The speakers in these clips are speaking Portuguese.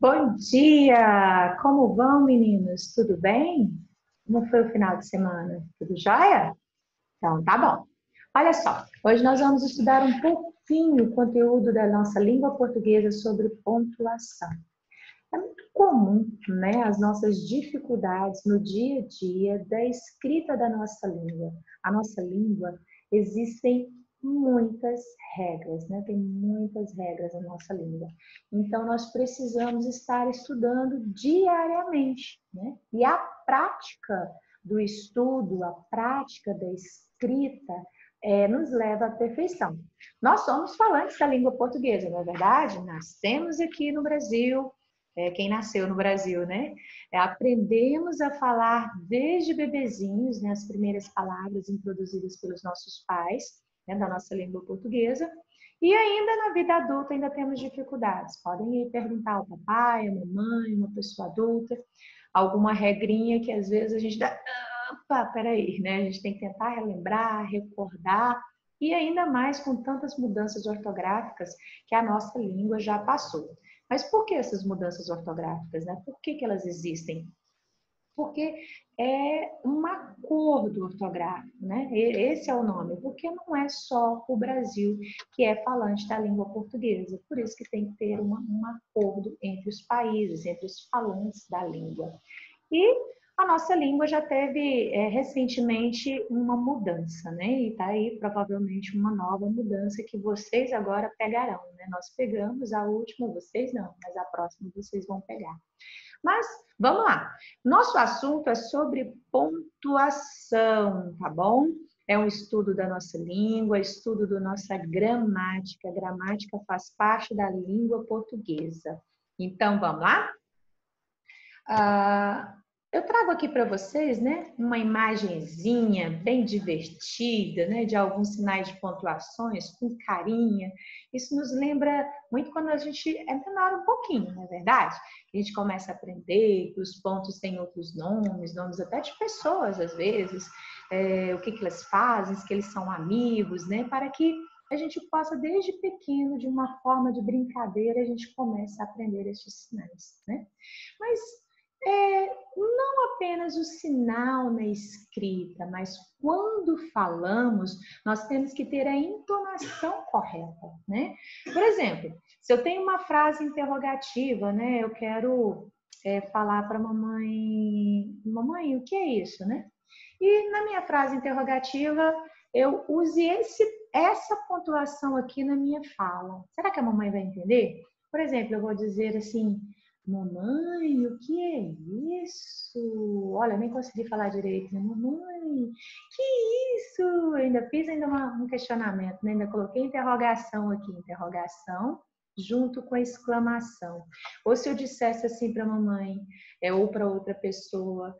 Bom dia! Como vão, meninos? Tudo bem? Como foi o final de semana? Tudo jóia? Então, tá bom. Olha só, hoje nós vamos estudar um pouquinho o conteúdo da nossa língua portuguesa sobre pontuação. É muito comum, né, as nossas dificuldades no dia a dia da escrita da nossa língua. A nossa língua existem muitas regras, né? Tem muitas regras na nossa língua. Então, nós precisamos estar estudando diariamente, né? E a prática do estudo, a prática da escrita, nos leva à perfeição. Nós somos falantes da língua portuguesa, não é verdade? Nascemos aqui no Brasil, quem nasceu no Brasil, né? Aprendemos a falar desde bebezinhos, né, as primeiras palavras introduzidas pelos nossos pais, né, da nossa língua portuguesa. E ainda na vida adulta ainda temos dificuldades. Podem ir perguntar ao papai, à mamãe, uma pessoa adulta, alguma regrinha que às vezes a gente dá, opa, peraí, né? A gente tem que tentar relembrar, recordar, e ainda mais com tantas mudanças ortográficas que a nossa língua já passou. Mas por que essas mudanças ortográficas, né? Por que elas existem? Porque é um acordo ortográfico, né? Esse é o nome, porque não é só o Brasil que é falante da língua portuguesa, por isso que tem que ter um acordo entre os países, entre os falantes da língua. E a nossa língua já teve recentemente uma mudança, né? E está aí provavelmente uma nova mudança que vocês agora pegarão, né? Nós pegamos a última, vocês não, mas a próxima vocês vão pegar. Mas vamos lá. Nosso assunto é sobre pontuação, tá bom? É um estudo da nossa língua, estudo da nossa gramática. A gramática faz parte da língua portuguesa. Então, vamos lá? Eu trago aqui para vocês, né, uma imagenzinha bem divertida, né, de alguns sinais de pontuações com carinha. Isso nos lembra muito quando a gente é menor um pouquinho, não é verdade? A gente começa a aprender que os pontos têm outros nomes, nomes até de pessoas às vezes, o que elas fazem, se eles são amigos, né, para que a gente possa, desde pequeno, de uma forma de brincadeira, a gente começa a aprender esses sinais, né? Mas não apenas o sinal na escrita, mas quando falamos, nós temos que ter a entonação correta, né? Por exemplo, se eu tenho uma frase interrogativa, né? Eu quero falar para mamãe, mamãe, o que é isso, né? E na minha frase interrogativa, eu use essa pontuação aqui na minha fala. Será que a mamãe vai entender? Por exemplo, eu vou dizer assim: mamãe, o que é isso? Olha, nem consegui falar direito, né? Mamãe, que isso? Ainda fiz um questionamento, né? Ainda coloquei interrogação aqui, interrogação, junto com a exclamação. Ou se eu dissesse assim para a mamãe, ou para outra pessoa,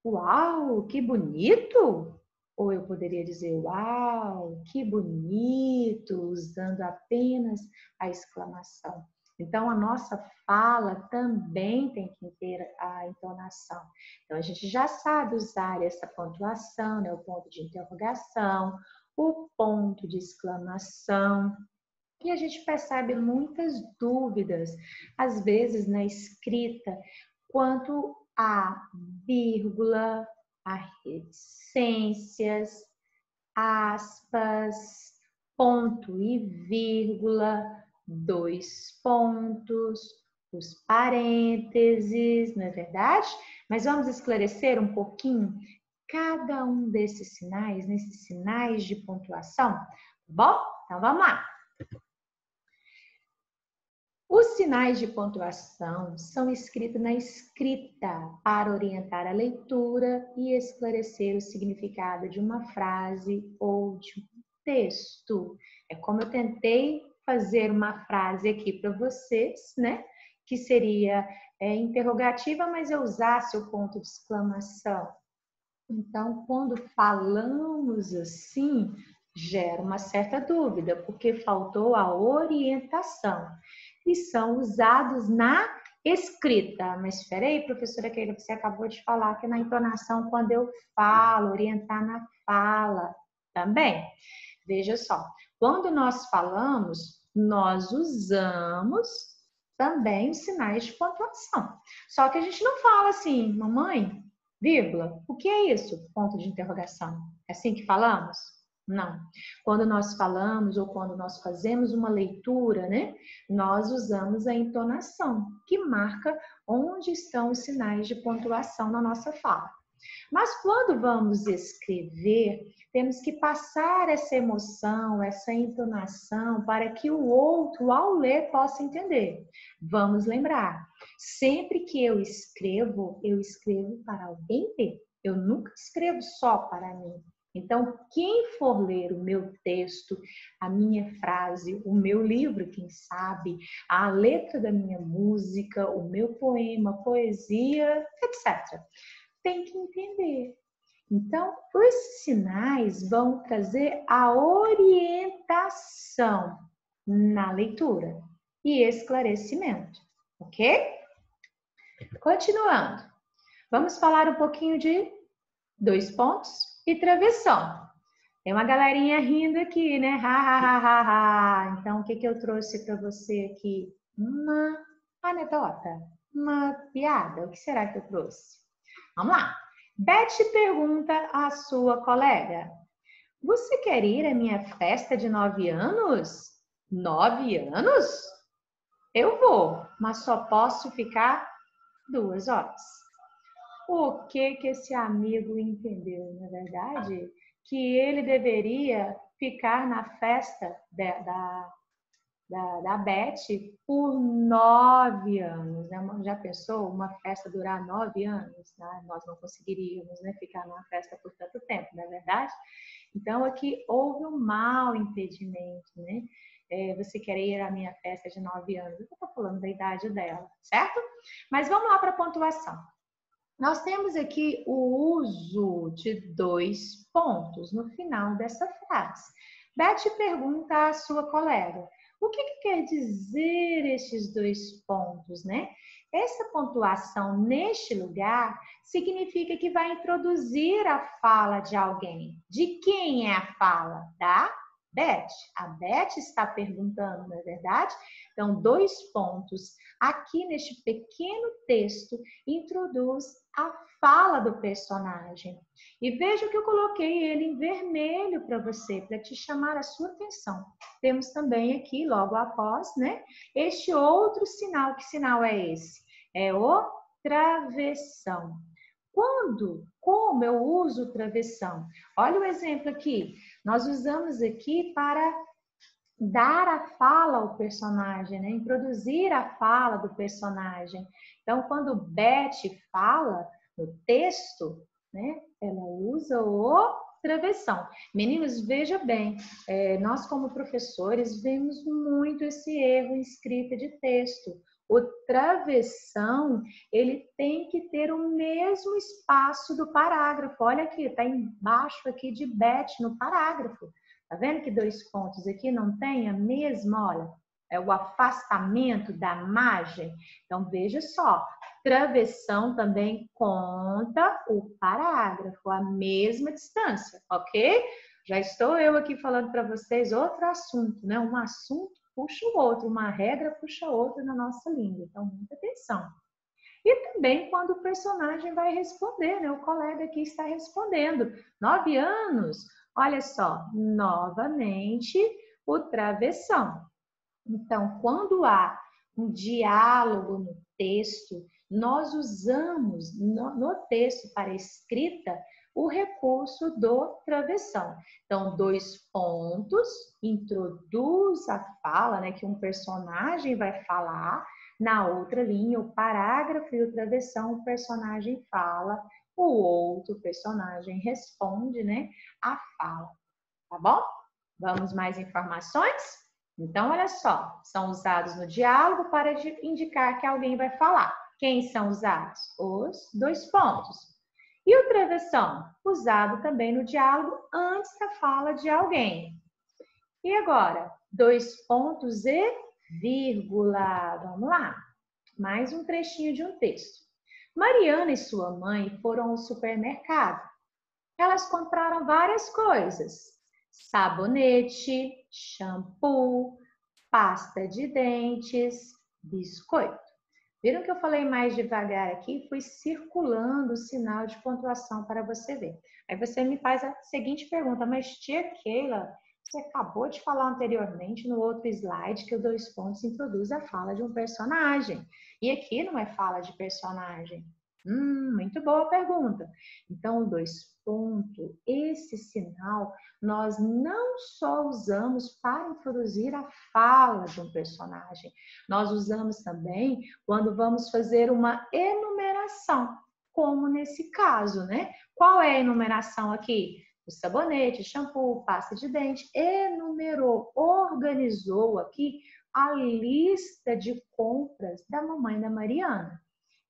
uau, que bonito! Ou eu poderia dizer, uau, que bonito, usando apenas a exclamação. Então, a nossa fala também tem que ter a entonação. Então, a gente já sabe usar essa pontuação, né? O ponto de interrogação, o ponto de exclamação. E a gente percebe muitas dúvidas, às vezes na escrita, quanto a vírgula, a reticências, aspas, ponto e vírgula, dois pontos, os parênteses, não é verdade? Mas vamos esclarecer um pouquinho cada um desses sinais, nesses sinais de pontuação, tá bom? Então vamos lá. Os sinais de pontuação são escritos na escrita para orientar a leitura e esclarecer o significado de uma frase ou de um texto. É como eu tentei fazer uma frase aqui para vocês, né? Que seria interrogativa, mas eu usasse o ponto de exclamação. Então, quando falamos assim, gera uma certa dúvida, porque faltou a orientação. E são usados na escrita. Mas espera aí, professora Keila, você acabou de falar que na entonação, quando eu falo, orientar na fala também. Veja só, quando nós falamos, nós usamos também os sinais de pontuação. Só que a gente não fala assim, mamãe, vírgula, o que é isso? Ponto de interrogação. É assim que falamos? Não. Quando nós falamos ou quando nós fazemos uma leitura, né, nós usamos a entonação, que marca onde estão os sinais de pontuação na nossa fala. Mas quando vamos escrever, temos que passar essa emoção, essa entonação, para que o outro, ao ler, possa entender. Vamos lembrar, sempre que eu escrevo para alguém ler. Eu nunca escrevo só para mim. Então, quem for ler o meu texto, a minha frase, o meu livro, quem sabe, a letra da minha música, o meu poema, poesia, etc., tem que entender. Então, os sinais vão trazer a orientação na leitura e esclarecimento, ok? Continuando, vamos falar um pouquinho de 2 pontos e travessão. Tem uma galerinha rindo aqui, né? Ha, ha, ha, ha, ha. Então, o que eu trouxe para você aqui? Uma anedota, uma piada. O que será que eu trouxe? Vamos lá. Beth pergunta à sua colega: você quer ir à minha festa de 9 anos? 9 anos? Eu vou, mas só posso ficar 2 horas. O que esse amigo entendeu, na verdade? Que ele deveria ficar na festa da Beth por 9 anos. Né? Já pensou uma festa durar 9 anos? Né? Nós não conseguiríamos, né, ficar numa festa por tanto tempo, não é verdade? Então, aqui houve um mal impedimento, né? Você quer ir à minha festa de 9 anos? Eu estou falando da idade dela, certo? Mas vamos lá para a pontuação. Nós temos aqui o uso de 2 pontos no final dessa frase. Beth pergunta à sua colega: o que quer dizer estes 2 pontos, né? Essa pontuação neste lugar significa que vai introduzir a fala de alguém. De quem é a fala? Da Beth. A Beth está perguntando, não é verdade? Então, 2 pontos aqui neste pequeno texto introduz a fala do personagem. E veja que eu coloquei ele em vermelho para você, para te chamar a sua atenção. Temos também aqui, logo após, né, este outro sinal. Que sinal é esse? É o travessão. Como eu uso o travessão? Olha o exemplo aqui. Nós usamos aqui para dar a fala ao personagem, né? Introduzir a fala do personagem. Então, quando Beth fala no texto, né, ela usa o travessão. Meninos, veja bem, nós como professores vemos muito esse erro em escrita de texto. O travessão, ele tem que ter o mesmo espaço do parágrafo. Olha aqui, está embaixo aqui de Beth no parágrafo. Tá vendo que 2 pontos aqui não tem a mesma, olha, é o afastamento da margem. Então, veja só, travessão também conta o parágrafo, a mesma distância, ok? Já estou eu aqui falando para vocês outro assunto, né? Um assunto puxa o outro, uma regra puxa outra na nossa língua. Então, muita atenção. E também quando o personagem vai responder, né? O colega aqui está respondendo. 9 anos? Olha só, novamente o travessão. Então, quando há um diálogo no texto, nós usamos no texto para escrita o recurso do travessão. Então, 2 pontos, introduz a fala, né, que um personagem vai falar, na outra linha, o parágrafo e o travessão, o personagem fala, o outro personagem responde, né, a fala, tá bom? Vamos mais informações? Então, olha só, são usados no diálogo para indicar que alguém vai falar. Quem são usados? Os 2 pontos. E o travessão? Usado também no diálogo antes da fala de alguém. E agora, 2 pontos e vírgula. Vamos lá. Mais um trechinho de um texto. Mariana e sua mãe foram ao supermercado. Elas compraram várias coisas: sabonete, shampoo, pasta de dentes, biscoito. Viram que eu falei mais devagar aqui? Fui circulando o sinal de pontuação para você ver. Aí você me faz a seguinte pergunta, mas tia Keila, você acabou de falar anteriormente no outro slide que o 2 pontos introduz a fala de um personagem. E aqui não é fala de personagem. Muito boa pergunta. Então, o 2 pontos, esse sinal, nós não só usamos para introduzir a fala de um personagem, nós usamos também quando vamos fazer uma enumeração, como nesse caso, né? Qual é a enumeração aqui? O sabonete, shampoo, pasta de dente, enumerou, organizou aqui a lista de compras da mamãe da Mariana.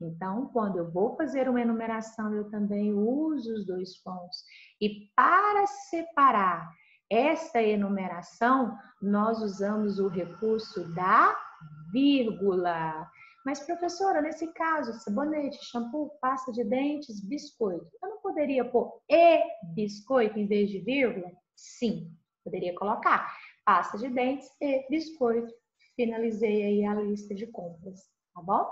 Então, quando eu vou fazer uma enumeração, eu também uso os 2 pontos. E para separar esta enumeração, nós usamos o recurso da vírgula. Mas, professora, nesse caso, sabonete, shampoo, pasta de dentes, biscoito, eu não poderia pôr e biscoito em vez de vírgula? Sim, poderia colocar pasta de dentes e biscoito. Finalizei aí a lista de compras, tá bom?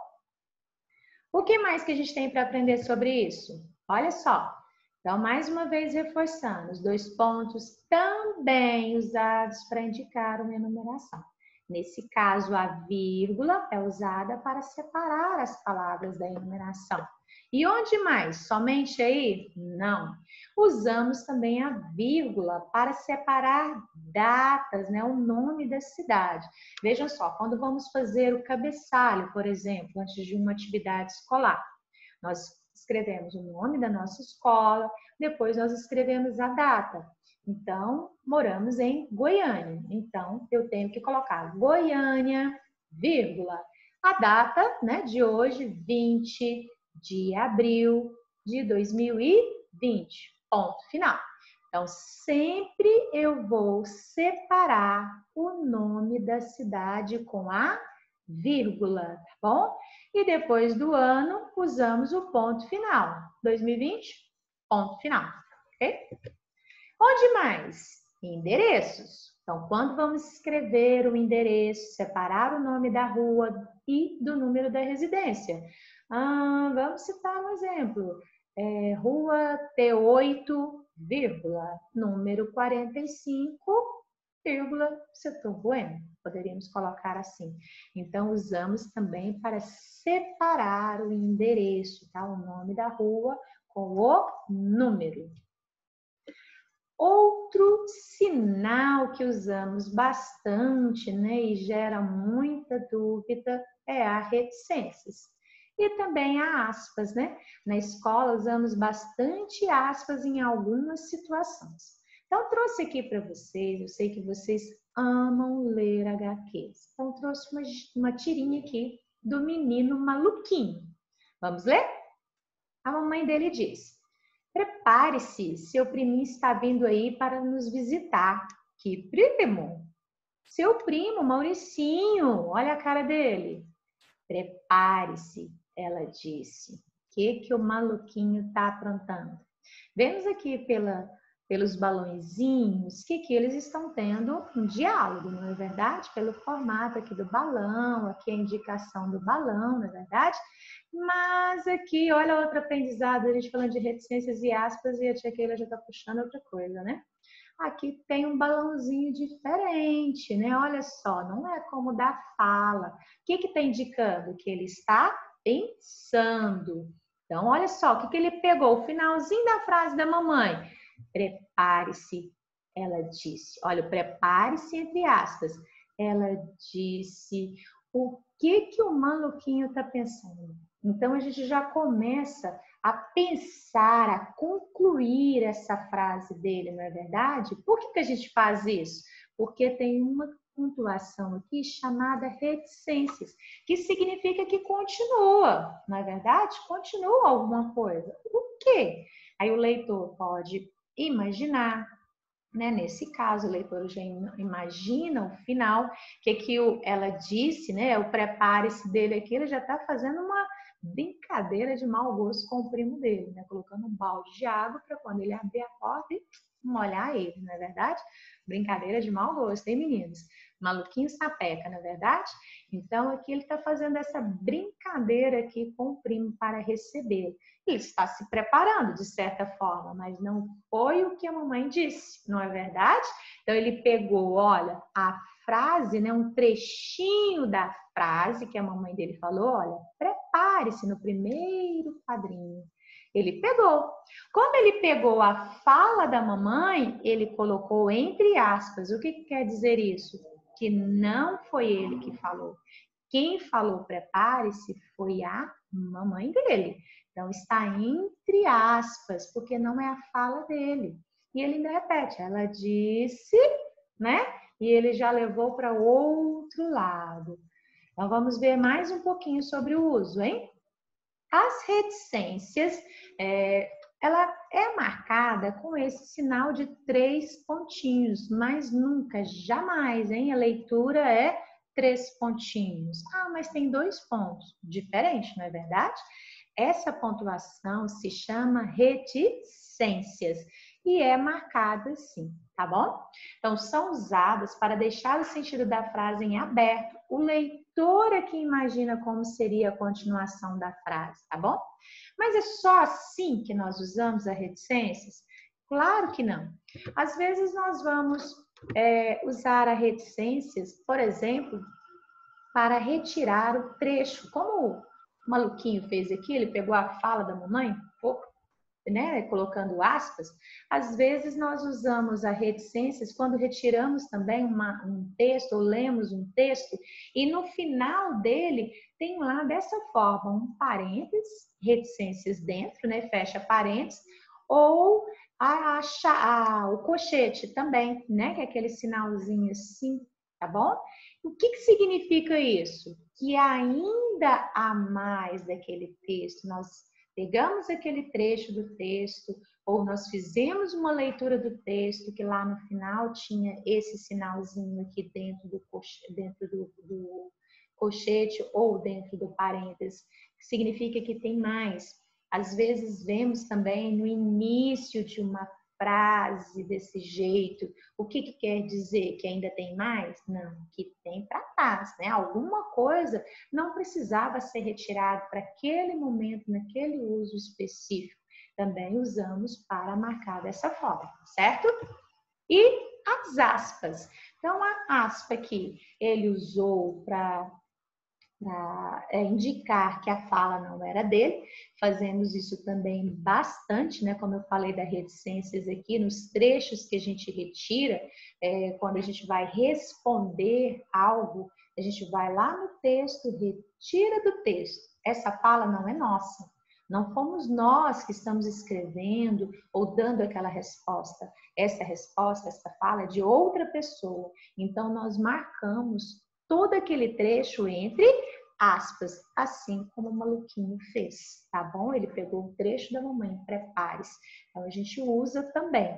O que mais que a gente tem para aprender sobre isso? Olha só. Então, mais uma vez reforçando, os 2 pontos também usados para indicar uma enumeração. Nesse caso, a vírgula é usada para separar as palavras da enumeração. E onde mais? Somente aí? Não. Usamos também a vírgula para separar datas, né? O nome da cidade. Vejam só, quando vamos fazer o cabeçalho, por exemplo, antes de uma atividade escolar, nós escrevemos o nome da nossa escola, depois nós escrevemos a data. Então, moramos em Goiânia. Então, eu tenho que colocar Goiânia, vírgula. A data, né, de hoje, 20 de abril de 2020. Ponto final. Então, sempre eu vou separar o nome da cidade com a vírgula, tá bom? E depois do ano, usamos o ponto final. 2020, ponto final, ok? Onde mais? Endereços. Então, quando vamos escrever o endereço, separar o nome da rua e do número da residência. Vamos citar um exemplo. Rua T8, número 45, setor Bueno. Poderíamos colocar assim. Então, usamos também para separar o endereço, tá? O nome da rua com o número. Outro sinal que usamos bastante, né, e gera muita dúvida é a reticências. E também a aspas, né? Na escola usamos bastante aspas em algumas situações. Então, trouxe aqui para vocês, eu sei que vocês amam ler HQs. Então, trouxe uma tirinha aqui do menino maluquinho. Vamos ler? A mamãe dele diz: prepare-se, seu priminho está vindo aí para nos visitar. Que primo? Seu primo, Mauricinho, olha a cara dele. Prepare-se, ela disse. O que o maluquinho está aprontando? Vemos aqui pelos balõezinhos que eles estão tendo um diálogo, não é verdade? Pelo formato aqui do balão, aqui a indicação do balão, não é verdade? Mas aqui, olha outro aprendizado, a gente falando de reticências e aspas, e a tia Keila já está puxando outra coisa, né? Aqui tem um balãozinho diferente, né? Olha só, não é como da fala. O que está indicando? Que ele está pensando. Então, olha só, o que ele pegou? O finalzinho da frase da mamãe. Prepare-se, ela disse. Olha, prepare-se entre aspas. Ela disse o que o maluquinho está pensando. Então, a gente já começa a pensar, a concluir essa frase dele, não é verdade? Por que a gente faz isso? Porque tem uma pontuação aqui chamada reticências, que significa que continua, não é verdade? Continua alguma coisa. O quê? Aí o leitor pode imaginar, né? Nesse caso, o leitor já imagina o final, que ela disse, né? O prepare-se dele aqui, ele já está fazendo uma brincadeira de mau gosto com o primo dele, né? Colocando um balde de água para quando ele abrir a porta e molhar ele, não é verdade? Brincadeira de mau gosto, hein, meninos? Maluquinho sapeca, não é verdade? Então, aqui ele está fazendo essa brincadeira aqui com o primo para receber. Ele está se preparando, de certa forma, mas não foi o que a mamãe disse, não é verdade? Então, ele pegou, olha, a frase, né, um trechinho da frase que a mamãe dele falou, olha, prepare-se no primeiro quadrinho. Ele pegou. Quando ele pegou a fala da mamãe, ele colocou entre aspas. O que quer dizer isso? Que não foi ele que falou. Quem falou prepare-se foi a mamãe dele. Então está entre aspas, porque não é a fala dele. E ele ainda repete, ela disse, né? E ele já levou para outro lado. Então vamos ver mais um pouquinho sobre o uso, hein? As reticências, ela é marcada com esse sinal de 3 pontinhos, mas nunca, jamais, hein? A leitura é 3 pontinhos. Ah, mas tem 2 pontos. Diferente, não é verdade? Essa pontuação se chama reticências e é marcada assim, tá bom? Então, são usadas para deixar o sentido da frase em aberto. O leitor é que imagina como seria a continuação da frase, tá bom? Mas é só assim que nós usamos as reticências? Claro que não. Às vezes nós vamos usar as reticências, por exemplo, para retirar o trecho, como o maluquinho fez aqui, ele pegou a fala da mamãe, né, colocando aspas. Às vezes nós usamos as reticências quando retiramos também um texto ou lemos um texto e no final dele tem lá dessa forma um parênteses, reticências dentro, né, fecha parênteses, ou o cochete também, né, que é aquele sinalzinho assim, tá bom? O que significa isso? Que ainda há mais daquele texto, nós pegamos aquele trecho do texto, ou nós fizemos uma leitura do texto, que lá no final tinha esse sinalzinho aqui dentro do cochete ou dentro do parênteses, que significa que tem mais. Às vezes vemos também no início de uma frase desse jeito. O que quer dizer? Que ainda tem mais? Não, que tem para trás, né? Alguma coisa não precisava ser retirado para aquele momento, naquele uso específico. Também usamos para marcar dessa forma, certo? E as aspas. Então, a aspa aqui, ele usou para indicar que a fala não era dele. Fazemos isso também bastante, né? Como eu falei das reticências aqui, nos trechos que a gente retira, quando a gente vai responder algo, a gente vai lá no texto, retira do texto. Essa fala não é nossa. Não fomos nós que estamos escrevendo ou dando aquela resposta. Essa resposta, essa fala é de outra pessoa. Então, nós marcamos todo aquele trecho entre aspas, assim como o maluquinho fez, tá bom? Ele pegou um trecho da mamãe, prepare-se. Então, a gente usa também,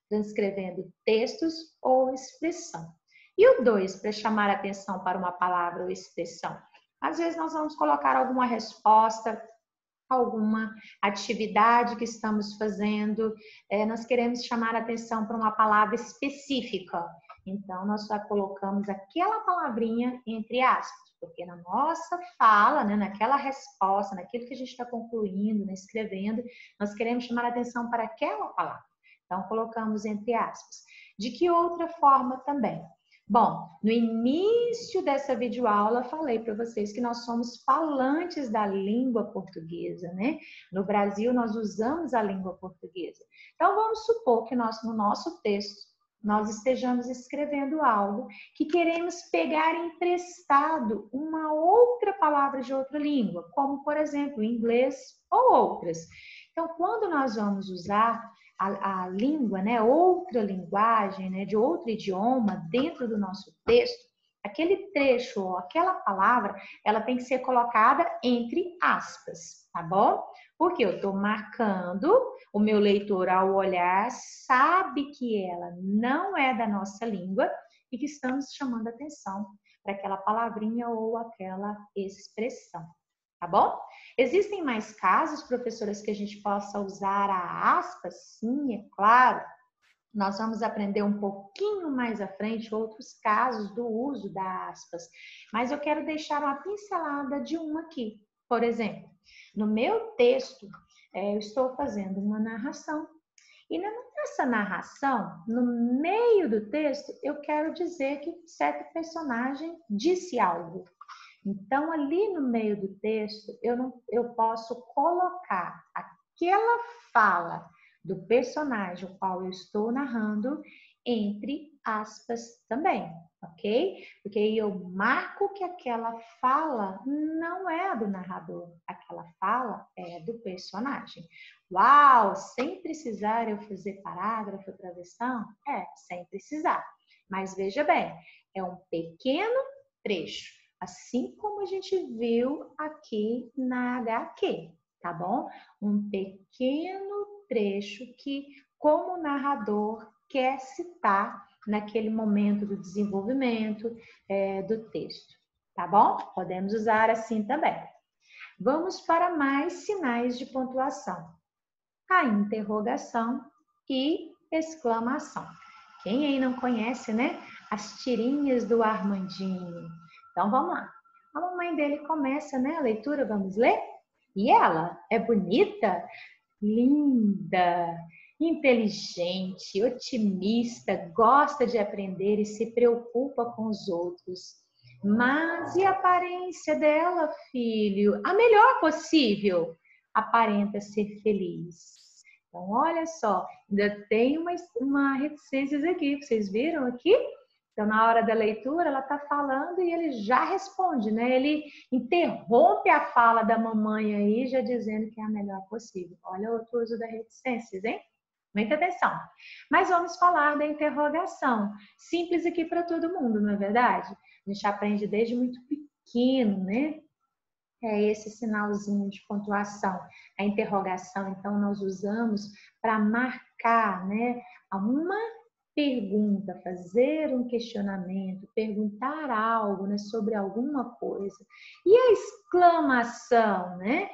transcrevendo textos ou expressão. E o 2, para chamar a atenção para uma palavra ou expressão. Às vezes nós vamos colocar alguma resposta, alguma atividade que estamos fazendo, nós queremos chamar a atenção para uma palavra específica. Então, nós só colocamos aquela palavrinha entre aspas, porque na nossa fala, né, naquela resposta, naquilo que a gente está concluindo, né, escrevendo, nós queremos chamar a atenção para aquela palavra. Então, colocamos entre aspas. De que outra forma também? Bom, no início dessa videoaula, falei para vocês que nós somos falantes da língua portuguesa, né? No Brasil, nós usamos a língua portuguesa. Então, vamos supor que nós, no nosso texto, nós estejamos escrevendo algo que queremos pegar emprestado uma outra palavra de outra língua, como, por exemplo, inglês ou outras. Então, quando nós vamos usar a língua, né, outra linguagem, né, de outro idioma dentro do nosso texto, aquele trecho ou aquela palavra, ela tem que ser colocada entre aspas, tá bom? Porque eu estou marcando, o meu leitor ao olhar sabe que ela não é da nossa língua e que estamos chamando atenção para aquela palavrinha ou aquela expressão. Tá bom? Existem mais casos, professoras, que a gente possa usar a aspas? Sim, é claro. Nós vamos aprender um pouquinho mais à frente outros casos do uso da aspas, mas eu quero deixar uma pincelada de uma aqui. Por exemplo, no meu texto, eu estou fazendo uma narração e nessa narração, no meio do texto, eu quero dizer que certo personagem disse algo. Então, ali no meio do texto, eu posso colocar aquela fala do personagem o qual eu estou narrando entre aspas também, ok? Porque aí eu marco que aquela fala não é do narrador, aquela fala é do personagem. Uau, sem precisar eu fazer parágrafo, travessão? Sem precisar. Mas veja bem, é um pequeno trecho, assim como a gente viu aqui na HQ, tá bom? Um pequeno trecho que, como narrador, quer citar naquele momento do desenvolvimento do texto, tá bom? Podemos usar assim também. Vamos para mais sinais de pontuação. A interrogação e exclamação. Quem aí não conhece, né? As tirinhas do Armandinho. Então, vamos lá. A mamãe dele começa, né, a leitura, vamos ler? E ela é bonita, linda, inteligente, otimista, gosta de aprender e se preocupa com os outros. Mas e a aparência dela, filho? A melhor possível. Aparenta ser feliz. Então, olha só, ainda tem uma reticências aqui. Vocês viram aqui? Então, na hora da leitura, ela está falando e ele já responde, né? Ele interrompe a fala da mamãe aí, já dizendo que é a melhor possível. Olha o outro uso da reticências, hein? Muita atenção. Mas vamos falar da interrogação. Simples aqui para todo mundo, não é verdade? A gente aprende desde muito pequeno, né? É esse sinalzinho de pontuação. A interrogação, então, nós usamos para marcar, né? Uma pergunta, fazer um questionamento, perguntar algo, né, sobre alguma coisa. E a exclamação, né?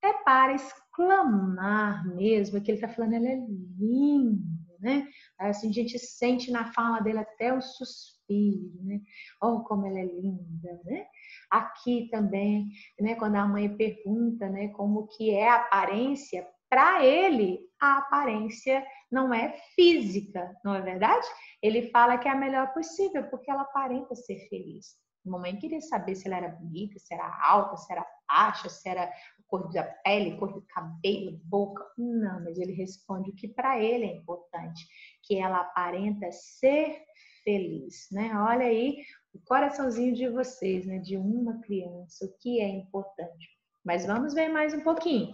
É para exclamar mesmo, que ele está falando, ela é linda, né? Assim, a gente sente na fala dele até o suspiro, né? Oh, como ela é linda, né? Aqui também, né, quando a mãe pergunta, né, como que é a aparência, para ele, a aparência não é física, não é verdade? Ele fala que é a melhor possível, porque ela aparenta ser feliz. A mamãe queria saber se ela era bonita, se era alta, se era baixa, se era cor da pele, cor do cabelo, boca. Não, mas ele responde o que para ele é importante, que ela aparenta ser feliz, né? Olha aí o coraçãozinho de vocês, né? De uma criança, o que é importante. Mas vamos ver mais um pouquinho.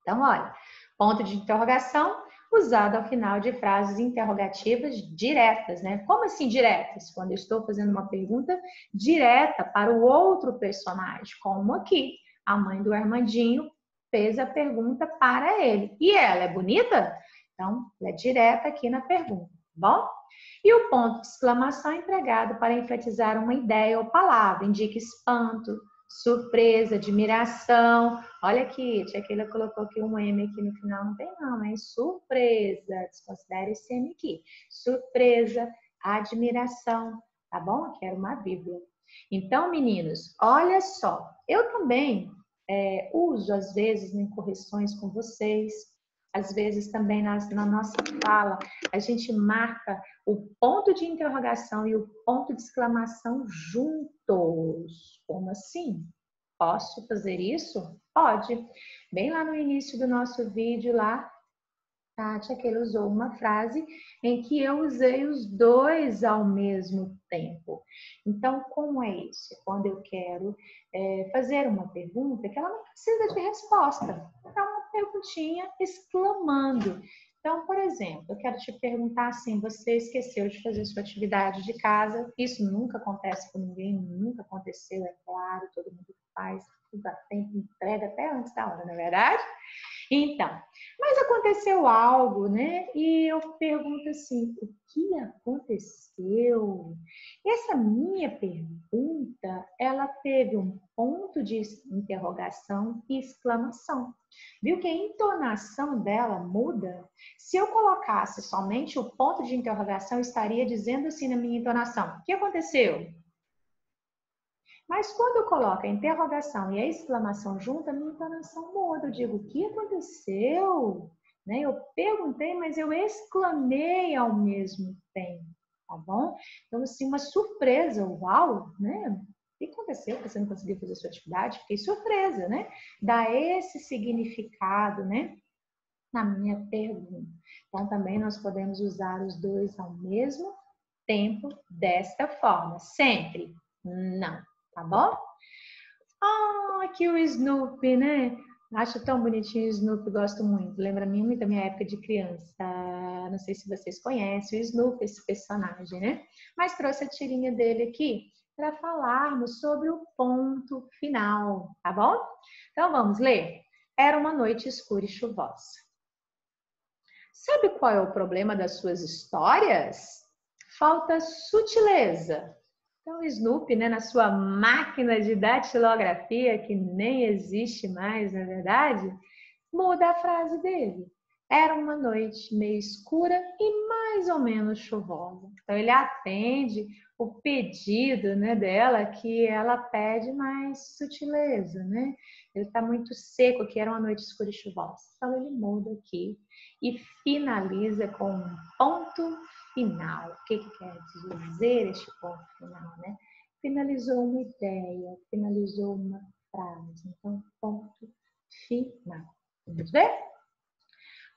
Então, olha, ponto de interrogação usado ao final de frases interrogativas diretas, né? Como assim diretas? Quando eu estou fazendo uma pergunta direta para o outro personagem, como aqui. A mãe do Armandinho fez a pergunta para ele. E ela é bonita? Então, ela é direta aqui na pergunta, tá bom? E o ponto de exclamação é empregado para enfatizar uma ideia ou palavra, indica espanto, surpresa, admiração. Olha aqui, tia Keila colocou aqui um M aqui no final, não tem não, é surpresa. Desconsidere esse M aqui. Surpresa, admiração, tá bom? Quero uma vírgula. Então, meninos, olha só, eu também uso às vezes em correções com vocês, às vezes também na nossa fala, a gente marca o ponto de interrogação e o ponto de exclamação juntos. Como assim? Posso fazer isso? Pode. Bem lá no início do nosso vídeo lá, Tati, que ele usou uma frase em que eu usei os dois ao mesmo tempo. Então, como é isso? Quando eu quero fazer uma pergunta que ela não precisa de resposta. É uma perguntinha exclamando. Então, por exemplo, eu quero te perguntar assim, você esqueceu de fazer sua atividade de casa, isso nunca acontece com ninguém, nunca aconteceu, é claro, todo mundo faz, tudo a tempo, entrega até antes da hora, não é verdade? Então, mas aconteceu algo, né? E eu pergunto assim, o que aconteceu? Essa minha pergunta, ela teve um ponto de interrogação e exclamação. Viu que a entonação dela muda? Se eu colocasse somente o ponto de interrogação, eu estaria dizendo assim na minha entonação, o que aconteceu? Mas quando eu coloco a interrogação e a exclamação junto, a minha entonação muda. Eu digo, o que aconteceu? Né? Eu perguntei, mas eu exclamei ao mesmo tempo, tá bom? Então, assim, uma surpresa, uau, né? O que aconteceu que você não conseguiu fazer a sua atividade? Fiquei surpresa, né? Dá esse significado, né? Na minha pergunta. Então, também nós podemos usar os dois ao mesmo tempo desta forma. Sempre? Não. Tá bom? Ah, aqui o Snoopy, né? Acho tão bonitinho o Snoopy, gosto muito. Lembra muito da minha época de criança. Não sei se vocês conhecem o Snoopy, esse personagem, né? Mas trouxe a tirinha dele aqui para falarmos sobre o ponto final, tá bom? Então vamos ler. Era uma noite escura e chuvosa. Sabe qual é o problema das suas histórias? Falta sutileza. Então, o Snoopy, né, na sua máquina de datilografia, que nem existe mais, na verdade, muda a frase dele. Era uma noite meio escura e mais ou menos chuvosa. Então, ele atende o pedido, né, dela, que ela pede mais sutileza, né? Ele está muito seco, que era uma noite escura e chuvosa. Então, ele muda aqui e finaliza com um ponto final. O que quer dizer este ponto final, né? Finalizou uma ideia, finalizou uma frase. Então, ponto final. Vamos ver?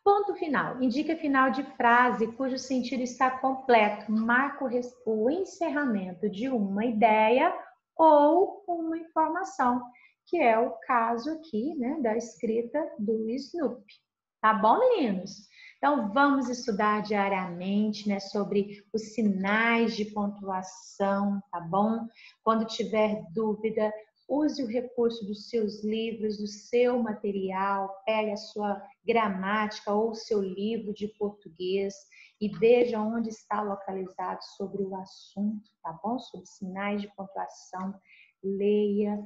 Ponto final. Indica final de frase cujo sentido está completo. Marca o encerramento de uma ideia ou uma informação, que é o caso aqui, né, da escrita do Snoopy. Tá bom, meninos? Então, vamos estudar diariamente, né, sobre os sinais de pontuação, tá bom? Quando tiver dúvida, use o recurso dos seus livros, do seu material, pegue a sua gramática ou o seu livro de português e veja onde está localizado sobre o assunto, tá bom? Sobre sinais de pontuação. Leia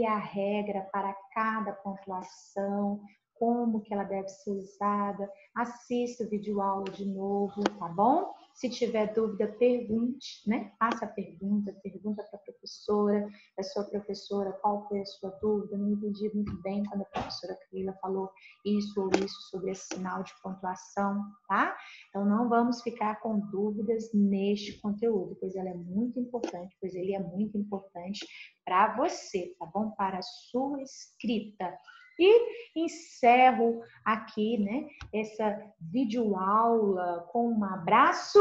a regra para cada pontuação, como que ela deve ser usada, assista o vídeo aula de novo, tá bom? Se tiver dúvida, pergunte, né? Faça a pergunta para a sua professora, qual foi a sua dúvida? Não entendi muito bem quando a professora Camila falou isso ou isso sobre esse sinal de pontuação, tá? Então, não vamos ficar com dúvidas neste conteúdo, pois ele é muito importante para você, tá bom? Para a sua escrita. E encerro aqui, né, essa videoaula com um abraço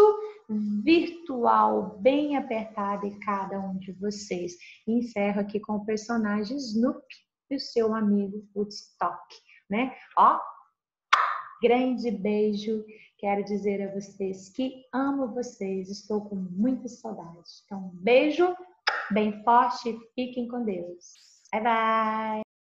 virtual bem apertado em cada um de vocês. E encerro aqui com o personagem Snoopy e o seu amigo Woodstock, né? Ó, grande beijo. Quero dizer a vocês que amo vocês. Estou com muitas saudades. Então, um beijo bem forte e fiquem com Deus. Bye, bye!